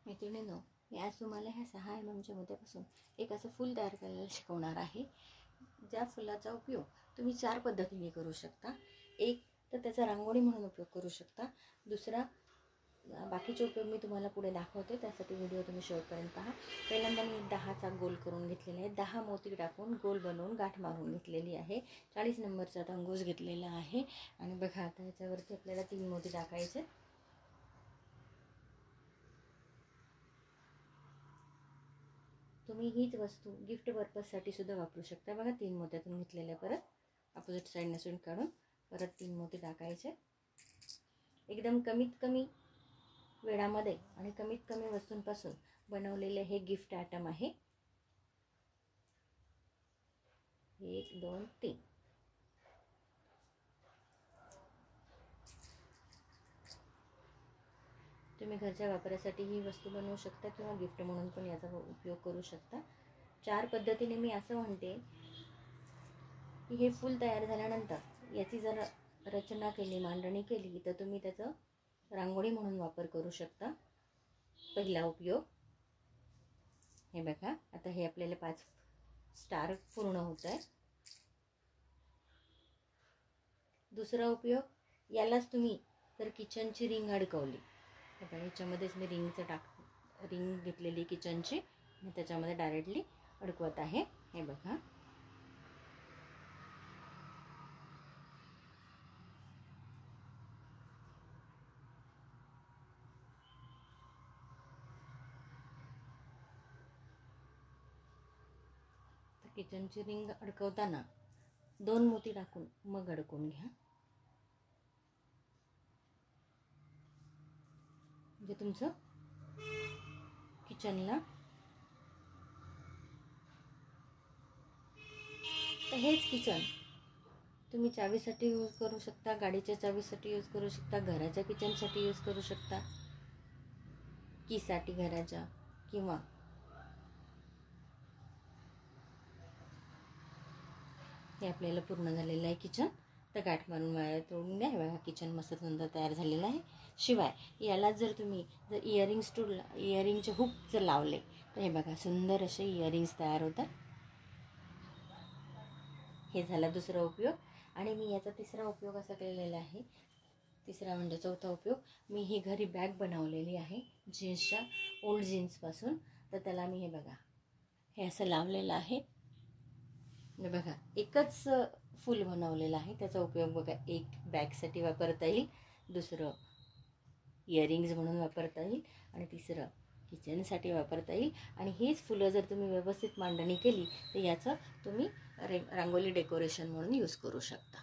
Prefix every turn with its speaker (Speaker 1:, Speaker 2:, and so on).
Speaker 1: मैत्रिणींनो, मी आज तुम्हाला ह्या 6 mm मोत्यापासून एक असं फूल तयार करायला शिकवणार आहे. ज्या फुलाचा उपयोग तुम्ही 4 पद्धतीने करू शकता. एक तर त्याचा रांगोळी म्हणून उपयोग करू शकता. दुसरा बाकीचे उपयोग मी तुम्हाला पुढे दाखवते, त्यासाठी व्हिडिओ तुम्ही शेवटपर्यंत पहा. पहिल्यांदा मी 10चा गोल करून घेतलेला आहे. 10 मोती टाकून गोल बनवून गाठ मारून घेतलेली आहे. 40 नंबरचा अंगूस घेतलेला आहे. आणि बघा आता याच्यावरती आपल्याला 3 मोती टाकायचे. तुम्ही हीच वस्तू गिफ्ट पर्पजसाठी सुद्धा वापरू शकता. बघा 3 मोत्यातून घेतलेल्या, परत अपोजिट साईडने सून काढून परत 3 मोती टाकायचे. एकदम कमीत कमी वेळामध्ये आणि कमीत कमी वस्तूंपासून बनवलेले हे गिफ्ट आयटम आहे. 1 2 3. तुम्ही घरच्या वापरासाठी ही वस्तू बनवू शकता किंवा गिफ्ट म्हणून पण याचा उपयोग करू शकता. 4 पद्धतीने मी असं म्हणते की हे फूल तयार झाल्यानंतर याची जर रचना केली, मांडणी केली, तर तुम्ही त्याचं रांगोळी म्हणून वापर करू शकता. पहिला उपयोग हे बघा, आता हे आपल्याला 5 स्टार पूर्ण होत आहे. दुसरा उपयोग, यालाच तुम्ही जर किचनची रिंग अडकवली, बघा याच्यामध्येच मी रिंग घेतलेली किचनची, मी त्याच्यामध्ये डायरेक्टली अडकवत आहे. हे बघा, किचनची रिंग अडकवताना 2 मोती टाकून मग अडकवून घ्या. म्हणजे तुमचं किचनला, तर हेच किचन तुम्ही चावीसाठी यूज करू शकता, गाडीच्या चावीसाठी यूज करू शकता, घराच्या किचनसाठी यूज करू शकता, कीसाठी घराच्या, किंवा हे आपल्याला पूर्ण झालेलं आहे किचन. तर गाठ मारून वायर तोडून द्या. बघा किचन मस्त सुंदर तयार झालेलं आहे. शिवाय याला जर तुम्ही इयरिंगचे हुक जर लावले, तर हे बघा सुंदर असे इयरिंग्स तयार होतात. हे झाला दुसरा उपयोग. आणि मी याचा तिसरा उपयोग असा केलेला आहे. तिसरा म्हणजे चौथा उपयोग, मी ही घरी बॅग बनवलेली आहे जीन्सच्या, ओल्ड जीन्सपासून. तर त्याला मी हे बघा हे असं लावलेलं आहे. बघा एकच फूल बनवलेलं आहे. त्याचा उपयोग बघा, एक बॅगसाठी वापरता येईल, दुसरं इयरिंग्स म्हणून वापरता येईल, आणि तिसरं किचनसाठी वापरता येईल. आणि हीच फुलं जर तुम्ही व्यवस्थित मांडणी केली, तर याचं तुम्ही रांगोळी डेकोरेशन म्हणून यूज करू शकता.